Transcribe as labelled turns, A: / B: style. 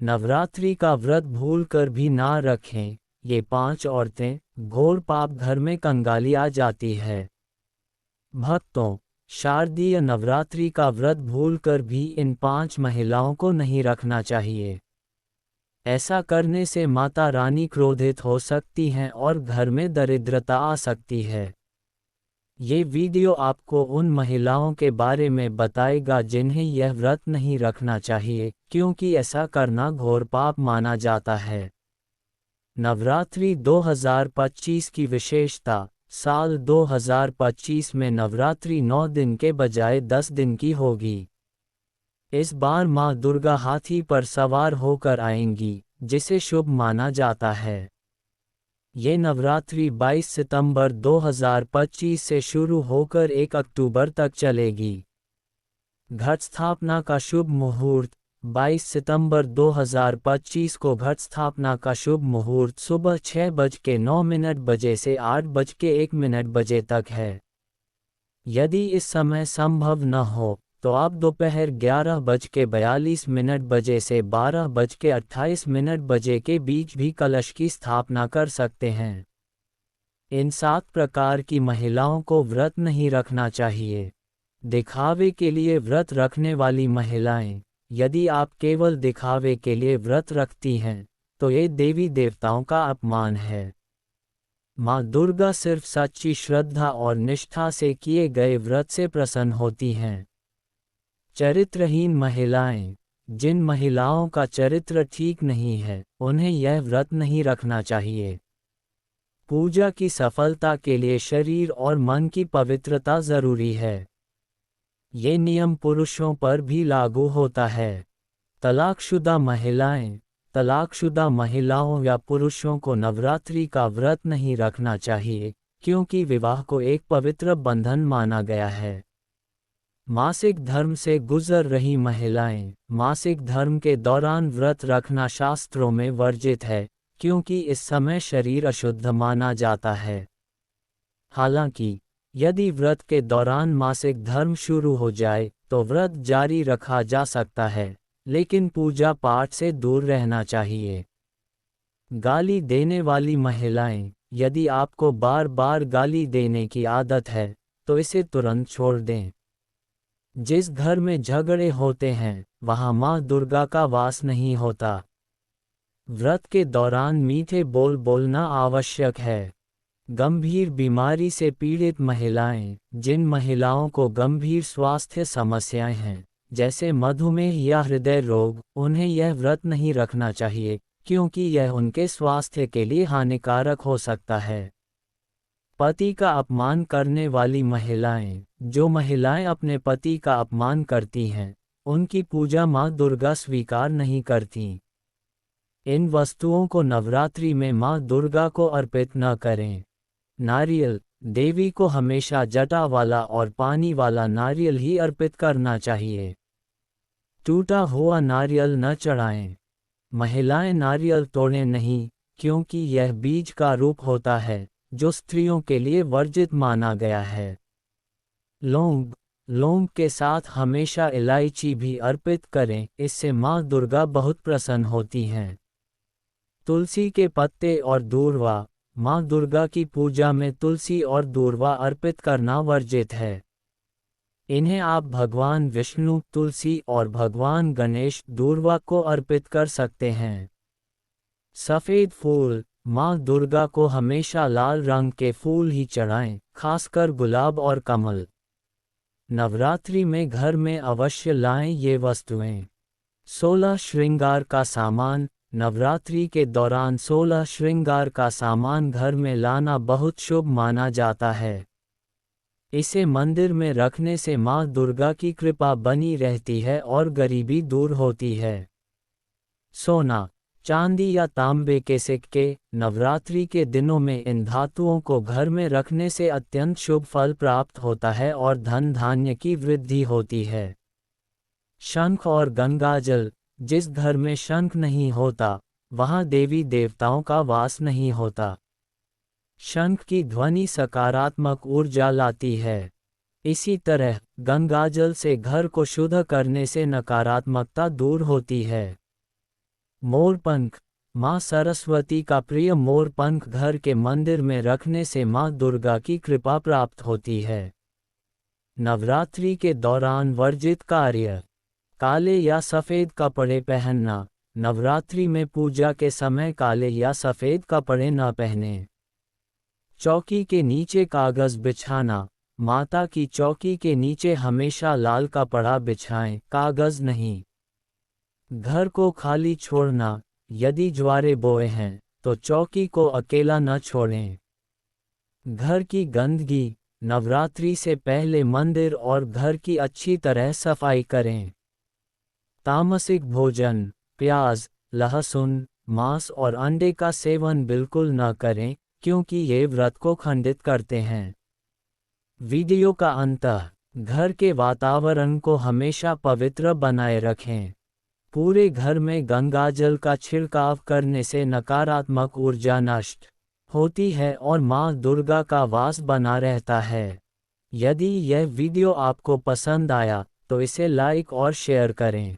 A: नवरात्रि का व्रत भूलकर भी ना रखें। ये 5 औरतें घोर पाप घर में कंगाली आ जाती है। भक्तों, शारदीय नवरात्रि का व्रत भूलकर भी इन 5 महिलाओं को नहीं रखना चाहिए। ऐसा करने से माता रानी क्रोधित हो सकती हैं और घर में दरिद्रता आ सकती है। ये वीडियो आपको उन महिलाओं के बारे में बताएगा जिन्हें यह व्रत नहीं रखना चाहिए, क्योंकि ऐसा करना घोर पाप माना जाता है। नवरात्रि 2025 की विशेषता। साल 2025 में नवरात्रि 9 दिन के बजाय 10 दिन की होगी। इस बार मां दुर्गा हाथी पर सवार होकर आएंगी, जिसे शुभ माना जाता है। ये नवरात्रि 22 सितंबर 2025 से शुरू होकर 1 अक्टूबर तक चलेगी। घट स्थापना का शुभ मुहूर्त। 22 सितंबर 2025 को घट स्थापना का शुभ मुहूर्त सुबह 6:09 बजे से 8:01 बजे तक है। यदि इस समय संभव न हो तो आप दोपहर 11:42 बजे से 12:28 बजे के बीच भी कलश की स्थापना कर सकते हैं। इन 7 प्रकार की महिलाओं को व्रत नहीं रखना चाहिए। दिखावे के लिए व्रत रखने वाली महिलाएं। यदि आप केवल दिखावे के लिए व्रत रखती हैं, तो ये देवी देवताओं का अपमान है। माँ दुर्गा सिर्फ सच्ची श्रद्धा और निष्ठा से किए गए व्रत से प्रसन्न होती हैं। चरित्रहीन महिलाएं। जिन महिलाओं का चरित्र ठीक नहीं है, उन्हें यह व्रत नहीं रखना चाहिए। पूजा की सफलता के लिए शरीर और मन की पवित्रता जरूरी है। ये नियम पुरुषों पर भी लागू होता है। तलाकशुदा महिलाएं। तलाकशुदा महिलाओं या पुरुषों को नवरात्रि का व्रत नहीं रखना चाहिए, क्योंकि विवाह को एक पवित्र बंधन माना गया है। मासिक धर्म से गुजर रही महिलाएं। मासिक धर्म के दौरान व्रत रखना शास्त्रों में वर्जित है, क्योंकि इस समय शरीर अशुद्ध माना जाता है। हालांकि यदि व्रत के दौरान मासिक धर्म शुरू हो जाए तो व्रत जारी रखा जा सकता है, लेकिन पूजा पाठ से दूर रहना चाहिए। गाली देने वाली महिलाएं। यदि आपको बार बार गाली देने की आदत है, तो इसे तुरंत छोड़ दें। जिस घर में झगड़े होते हैं, वहां मां दुर्गा का वास नहीं होता। व्रत के दौरान मीठे बोल बोलना आवश्यक है। गंभीर बीमारी से पीड़ित महिलाएं। जिन महिलाओं को गंभीर स्वास्थ्य समस्याएं हैं, जैसे मधुमेह या हृदय रोग, उन्हें यह व्रत नहीं रखना चाहिए, क्योंकि यह उनके स्वास्थ्य के लिए हानिकारक हो सकता है। पति का अपमान करने वाली महिलाएं। जो महिलाएं अपने पति का अपमान करती हैं, उनकी पूजा मां दुर्गा स्वीकार नहीं करती। इन वस्तुओं को नवरात्रि में मां दुर्गा को अर्पित न करें। नारियल। देवी को हमेशा जटा वाला और पानी वाला नारियल ही अर्पित करना चाहिए। टूटा हुआ नारियल न चढ़ाएं। महिलाएं नारियल तोड़ें नहीं, क्योंकि यह बीज का रूप होता है, जो स्त्रियों के लिए वर्जित माना गया है। लौंग। लौंग के साथ हमेशा इलायची भी अर्पित करें, इससे मां दुर्गा बहुत प्रसन्न होती हैं। तुलसी के पत्ते और दूर्वा। मां दुर्गा की पूजा में तुलसी और दूर्वा अर्पित करना वर्जित है। इन्हें आप भगवान विष्णु तुलसी और भगवान गणेश दूर्वा को अर्पित कर सकते हैं। सफ़ेद फूल। मां दुर्गा को हमेशा लाल रंग के फूल ही चढ़ाएं, खासकर गुलाब और कमल। नवरात्रि में घर में अवश्य लाएं ये वस्तुएं। 16 श्रृंगार का सामान। नवरात्रि के दौरान 16 श्रृंगार का सामान घर में लाना बहुत शुभ माना जाता है। इसे मंदिर में रखने से मां दुर्गा की कृपा बनी रहती है और गरीबी दूर होती है। सोना, चांदी या तांबे के सिक्के। नवरात्रि के दिनों में इन धातुओं को घर में रखने से अत्यंत शुभ फल प्राप्त होता है और धन धान्य की वृद्धि होती है। शंख और गंगाजल। जिस घर में शंख नहीं होता, वहां देवी देवताओं का वास नहीं होता। शंख की ध्वनि सकारात्मक ऊर्जा लाती है। इसी तरह गंगाजल से घर को शुद्ध करने से नकारात्मकता दूर होती है। मोरपंख। माँ सरस्वती का प्रिय मोरपंख घर के मंदिर में रखने से माँ दुर्गा की कृपा प्राप्त होती है। नवरात्रि के दौरान वर्जित कार्य। काले या सफ़ेद कपड़े पहनना। नवरात्रि में पूजा के समय काले या सफ़ेद कपड़े न पहनें। चौकी के नीचे कागज़ बिछाना। माता की चौकी के नीचे हमेशा लाल कपड़ा बिछाएं, कागज़ नहीं। घर को खाली छोड़ना। यदि ज्वारे बोए हैं तो चौकी को अकेला न छोड़ें। घर की गंदगी। नवरात्रि से पहले मंदिर और घर की अच्छी तरह सफाई करें। तामसिक भोजन। प्याज, लहसुन, मांस और अंडे का सेवन बिल्कुल न करें, क्योंकि ये व्रत को खंडित करते हैं। वीडियो का अंत। घर के वातावरण को हमेशा पवित्र बनाए रखें। पूरे घर में गंगाजल का छिड़काव करने से नकारात्मक ऊर्जा नष्ट होती है और माँ दुर्गा का वास बना रहता है। यदि यह वीडियो आपको पसंद आया तो इसे लाइक और शेयर करें।